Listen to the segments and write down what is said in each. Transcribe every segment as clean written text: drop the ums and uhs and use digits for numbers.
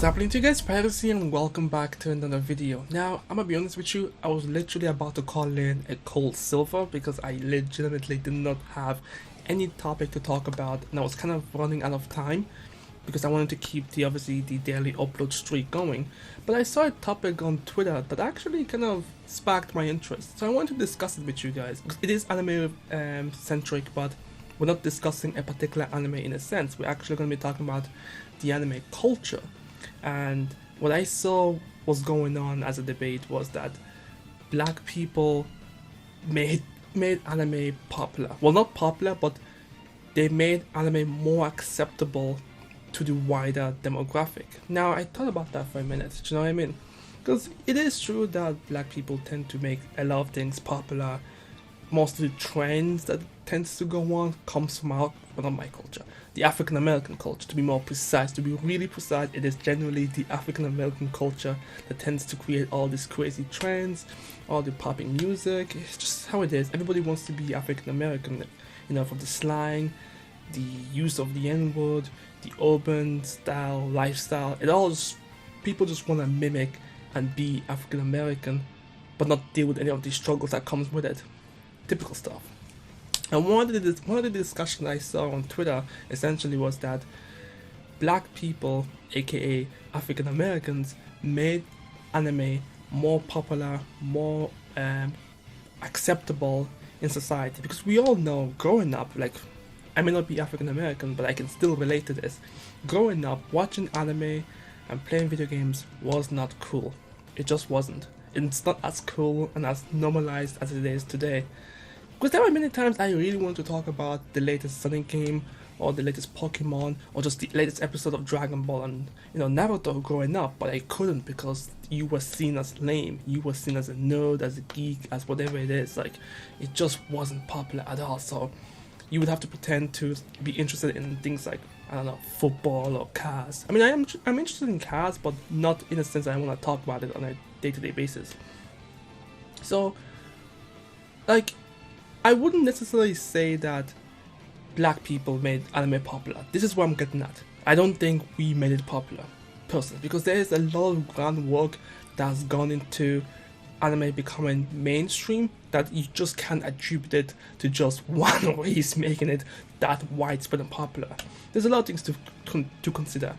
happening to you guys? Pyros here and welcome back to another video. Now, I'm gonna be honest with you, I was literally about to call in a cold silver because I legitimately did not have any topic to talk about and I was kind of running out of time because I wanted to keep the daily upload streak going. But I saw a topic on Twitter that actually kind of sparked my interest. So I wanted to discuss it with you guys because it is anime centric, but we're not discussing a particular anime in a sense. We're actually going to be talking about the anime culture. And what I saw was going on as a debate was that black people made anime popular. Well, not popular, but they made anime more acceptable to the wider demographic. Now, I thought about that for a minute, do you know what I mean? Because it is true that black people tend to make a lot of things popular. Most of the trends that tends to go on comes from our, well, not my culture, the African American culture. To be more precise, to be really precise, it is generally the African American culture that tends to create all these crazy trends, all the popping music. It's just how it is. Everybody wants to be African American, you know, from the slang, the use of the N-word, the urban style, lifestyle. It all just, people just want to mimic and be African American, but not deal with any of the struggles that comes with it. Typical stuff. And one of the discussions I saw on Twitter essentially was that black people, aka African Americans, made anime more popular, more acceptable in society. Because we all know, growing up, like, I may not be African American, but I can still relate to this. Growing up, watching anime and playing video games was not cool. It just wasn't. It's not as cool and as normalized as it is today. Because there were many times I really wanted to talk about the latest Sonic game, or the latest Pokemon, or just the latest episode of Dragon Ball and, you know, Naruto growing up, but I couldn't because you were seen as lame, you were seen as a nerd, as a geek, as whatever it is. Like, it just wasn't popular at all, so you would have to pretend to be interested in things like, I don't know, football or cars. I mean, I'm interested in cars, but not in a sense that I want to talk about it on a day-to-day basis. So, like, I wouldn't necessarily say that black people made anime popular. This is what I'm getting at. I don't think we made it popular, personally, because there is a lot of groundwork that's gone into anime becoming mainstream that you just can't attribute it to just one race making it that widespread and popular. There's a lot of things to consider.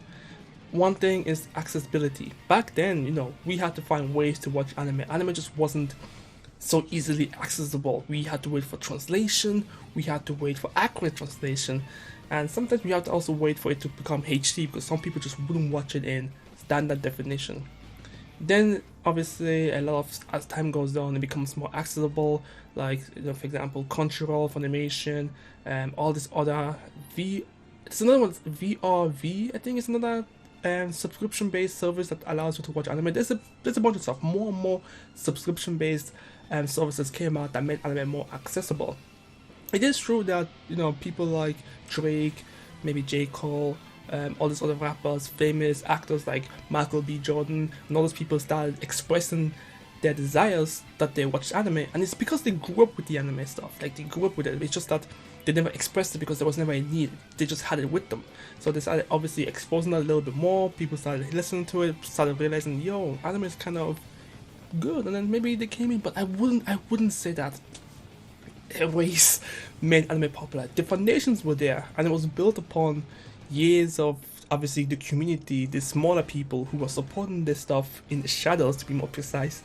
One thing is accessibility. Back then, you know, we had to find ways to watch anime. Anime just wasn't so easily accessible. We had to wait for translation, we had to wait for accurate translation, and sometimes we had to also wait for it to become HD because some people just wouldn't watch it in standard definition. Then obviously a lot of, as time goes on, it becomes more accessible, like, you know, for example, Crunchyroll for animation, all this other it's another one, VRV, I think it's another subscription based service that allows you to watch anime. There's a bunch of stuff. More and more subscription based services came out that made anime more accessible. It is true that, you know, people like Drake, maybe J. Cole, all these other rappers, famous actors like Michael B. Jordan, and all those people started expressing their desires that they watched anime, and it's because they grew up with the anime stuff. Like, they grew up with it. It's just that they never expressed it because there was never a need. They just had it with them. So they started obviously exposing it a little bit more. People started listening to it, started realizing, yo, anime is kind of good, and then maybe they came in. But I wouldn't say that a race made anime popular. The foundations were there, and it was built upon years of obviously the community, the smaller people who were supporting this stuff in the shadows, to be more precise.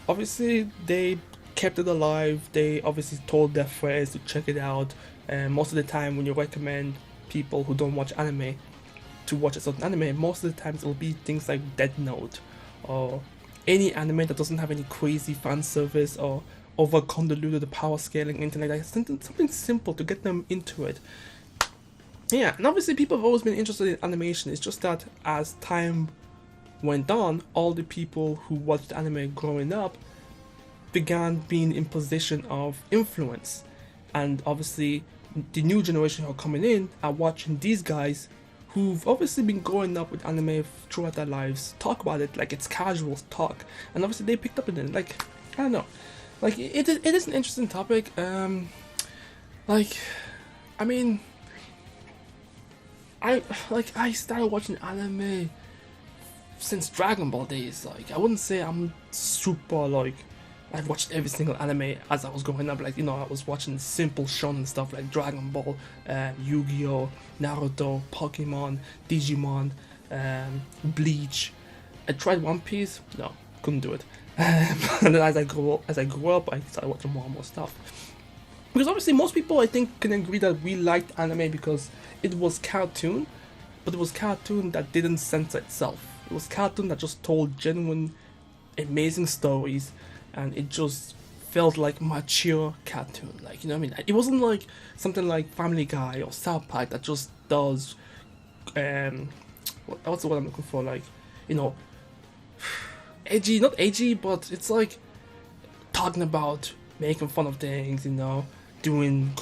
Obviously, they kept it alive. They obviously told their friends to check it out. And most of the time, when you recommend people who don't watch anime to watch a certain anime, most of the times it will be things like Death Note or any anime that doesn't have any crazy fan service or over convoluted power scaling, anything like that. Something simple to get them into it. Yeah, and obviously people have always been interested in animation. It's just that as time went on, all the people who watched anime growing up began being in position of influence, and obviously the new generation who are coming in are watching these guys who've obviously been growing up with anime throughout their lives talk about it like it's casual talk, and obviously they picked up on it. Like, I don't know, like it is an interesting topic. Like, I mean, I started watching anime since Dragon Ball days. Like, I wouldn't say I'm super like I've watched every single anime as I was growing up. Like, you know, I was watching simple shonen stuff like Dragon Ball, Yu-Gi-Oh, Naruto, Pokemon, Digimon, Bleach. I tried One Piece. No, couldn't do it. And then as I grew up, I started watching more and more stuff. Because obviously, most people I think can agree that we liked anime because it was cartoon, but it was cartoon that didn't censor itself. It was cartoon that just told genuine, amazing stories, and it just felt like mature cartoon. Like, you know what I mean? It wasn't like something like Family Guy or South Park that just does what's the word I'm looking for? Like, you know, edgy, not edgy, but it's like talking about making fun of things, you know, doing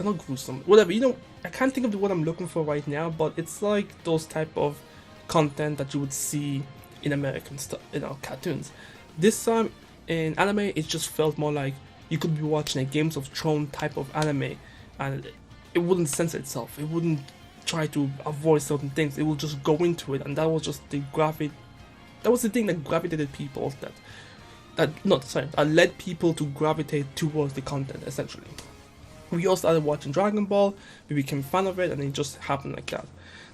not gruesome, whatever. You know, I can't think of the word I'm looking for right now, but it's like those type of content that you would see in American stuff, you know, cartoons. This time in anime, it just felt more like you could be watching a Games of Thrones type of anime, and it wouldn't censor itself. It wouldn't try to avoid certain things. It would just go into it, and that was just the that was the thing that gravitated people that led people to gravitate towards the content. Essentially, we all started watching Dragon Ball. We became a fan of it, and it just happened like that.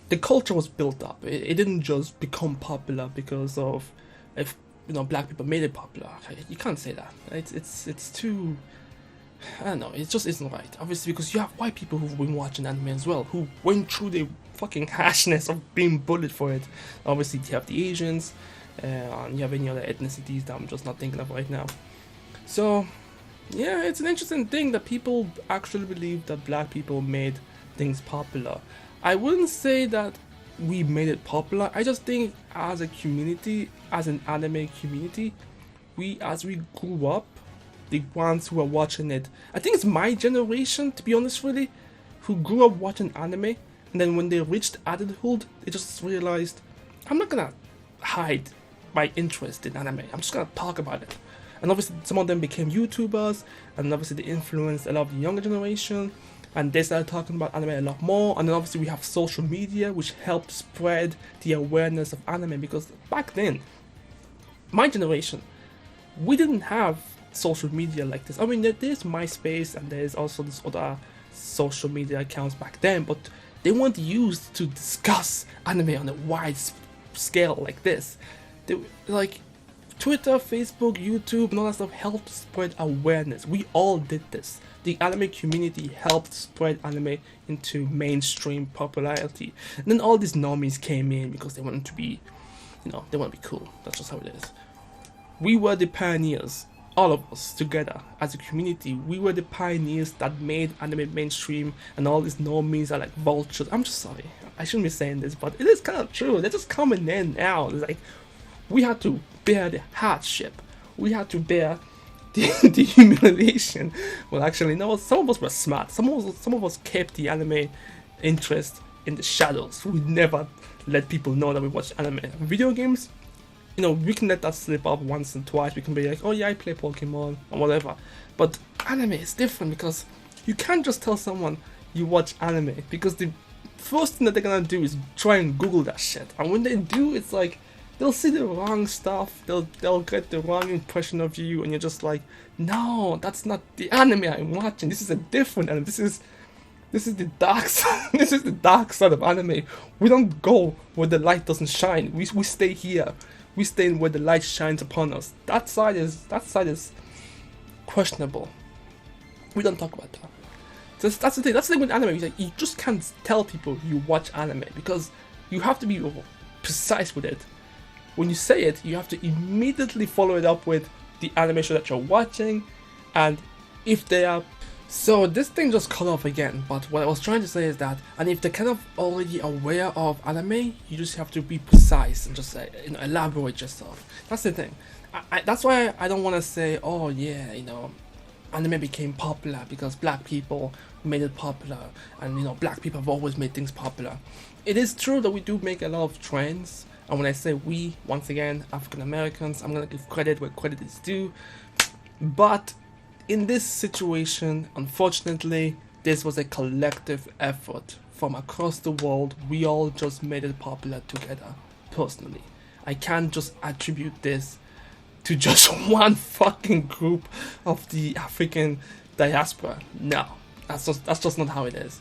The culture was built up. It didn't just become popular because of if you know black people made it popular. You can't say that. It's too. I don't know. It just isn't right. Obviously, because you have white people who've been watching anime as well, who went through the fucking harshness of being bullied for it. Obviously, you have the Asians, and you have any other ethnicities that I'm just not thinking of right now. So, yeah, it's an interesting thing that people actually believe that black people made things popular. I wouldn't say that we made it popular. I just think as a community, as an anime community, as we grew up, the ones who are watching it, I think it's my generation, to be honest, really, who grew up watching anime, and then when they reached adulthood, they just realized, I'm not gonna hide my interest in anime, I'm just gonna talk about it. And obviously some of them became YouTubers, and obviously they influenced a lot of the younger generation, and they started talking about anime a lot more. And then obviously we have social media, which helped spread the awareness of anime, because back then, my generation, we didn't have social media like this. I mean, there's MySpace, and there's also this other social media accounts back then, but they weren't used to discuss anime on a wide scale like this. They, like, Twitter, Facebook, YouTube, and all that stuff helped spread awareness. We all did this. The anime community helped spread anime into mainstream popularity. And then all these normies came in because they wanted to be, you know, they want to be cool. That's just how it is. We were the pioneers, all of us together as a community. We were the pioneers that made anime mainstream, and all these normies are like vultures. I'm just sorry, I shouldn't be saying this, but it is kind of true. They're just coming in now. It's like, we had to bear the hardship. We had to bear the humiliation. Well, actually, no. Some of us were smart. Some of us kept the anime interest in the shadows. We never let people know that we watched anime. Video games, you know, we can let that slip up once and twice. We can be like, oh yeah, I play Pokemon or whatever. But anime is different, because you can't just tell someone you watch anime, because the first thing that they're gonna do is try and Google that shit. And when they do, it's like, they'll see the wrong stuff, they'll get the wrong impression of you, and you're just like, no, that's not the anime I'm watching. This is a different anime. This is the dark side. This is the dark side of anime. We don't go where the light doesn't shine. We stay here. We stay where the light shines upon us. That side is questionable. We don't talk about that. So that's the thing. That's the thing with anime. Like, you just can't tell people you watch anime, because you have to be precise with it. When you say it, you have to immediately follow it up with the anime show that you're watching, and if they are. So this thing just cut off again, but what I was trying to say is that, and if they're kind of already aware of anime, you just have to be precise and just say, you know, elaborate yourself. That's the thing. That's why I don't want to say, oh yeah, you know, anime became popular because black people made it popular, and you know, black people have always made things popular. It is true that we do make a lot of trends. And when I say we, once again, African Americans, I'm going to give credit where credit is due. But in this situation, unfortunately, this was a collective effort from across the world. We all just made it popular together, personally. I can't just attribute this to just one fucking group of the African diaspora. No, that's just not how it is.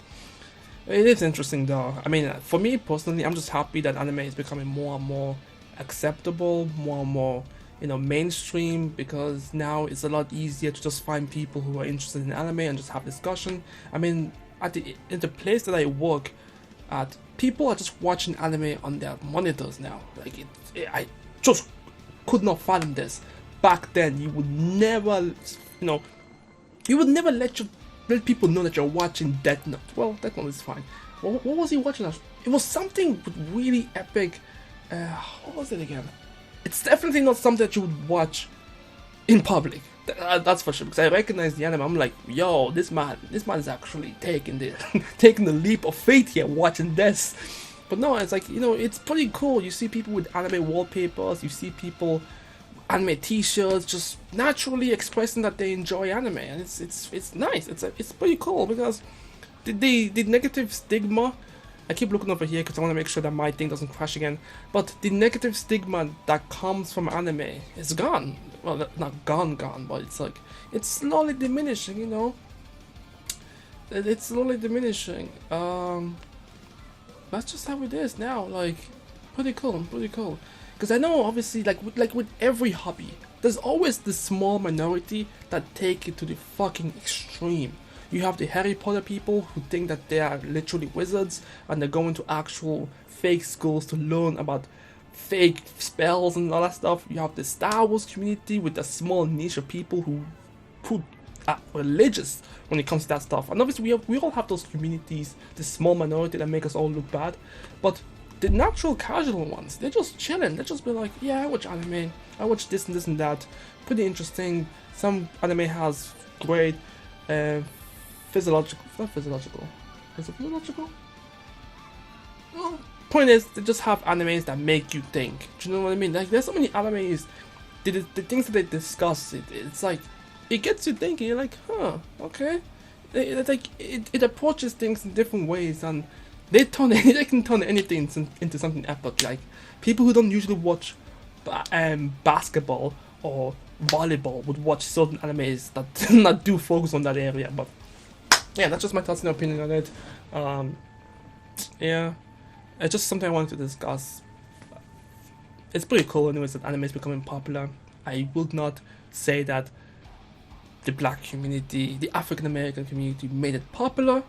It is interesting though. I mean, for me personally, I'm just happy that anime is becoming more and more acceptable, more and more, mainstream, because now it's a lot easier to just find people who are interested in anime and just have discussion. I mean, in the place that I work at, people are just watching anime on their monitors now. Like I just could not fathom this. Back then, you would never, let people know that you're watching Death Note. Well, Death Note is fine. What was he watching? It was something really epic. What was it again? It's definitely not something that you would watch in public. That's for sure. Because I recognize the anime. I'm like, yo, this man is actually taking the leap of faith here, watching this. But no, it's like, it's pretty cool. You see people with anime wallpapers. You see people anime t-shirts, just naturally expressing that they enjoy anime, and it's nice. It's pretty cool, because the negative stigma, I keep looking over here because I want to make sure that my thing doesn't crash again, but the negative stigma that comes from anime is gone. Well, not gone, but it's like, it's slowly diminishing, it's slowly diminishing. That's just how it is now. Like, pretty cool. Because I know, obviously, like with every hobby, there's always the small minority that take it to the fucking extreme. You have the Harry Potter people who think that they are literally wizards, and they're going to actual fake schools to learn about fake spells and all that stuff. You have the Star Wars community with a small niche of people who are religious when it comes to that stuff. And obviously, we all have those communities, the small minority that make us all look bad, but the natural casual ones, they're just chilling. They just be like, yeah, I watch anime, I watch this and this and that, pretty interesting. Some anime has great physiological, not physiological, is it physiological? Well, point is, they just have animes that make you think. Do you know what I mean? Like, there's so many animes, the things that they discuss, it's like, it gets you thinking. You're like, huh, okay. It approaches things in different ways, and they can turn anything into something epic. Like, people who don't usually watch basketball or volleyball would watch certain animes that do focus on that area. But yeah, that's just my thoughts and opinion on it. Yeah, it's just something I wanted to discuss. It's pretty cool anyways that anime is becoming popular. I would not say that the black community, the African American community made it popular.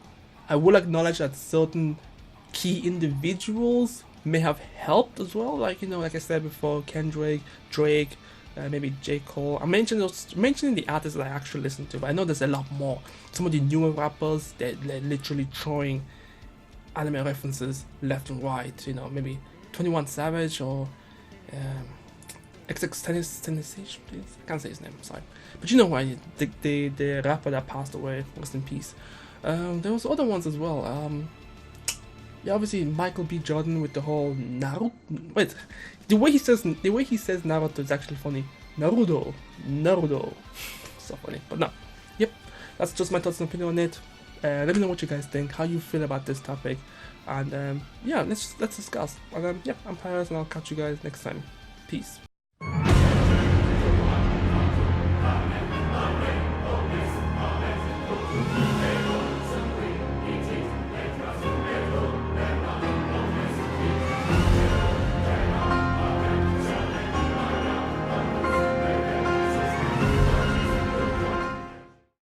I will acknowledge that certain key individuals may have helped as well, like like I said before, Kendrick, Drake, maybe J. Cole. I'm mentioning the artists that I actually listen to, but I know there's a lot more. Some of the newer rappers, they're literally throwing anime references left and right. Maybe 21 Savage or XX please. I can't say his name, sorry. But you know why, the rapper that passed away, rest in peace. There was other ones as well. Yeah, obviously Michael B. Jordan with the whole Naruto. Wait, the way he says Naruto is actually funny. Naruto. So funny, but no. Yep, that's just my thoughts and opinion on it. Let me know what you guys think, how you feel about this topic, and yeah, let's discuss. And yeah, I'm Pyros, and I'll catch you guys next time. Peace.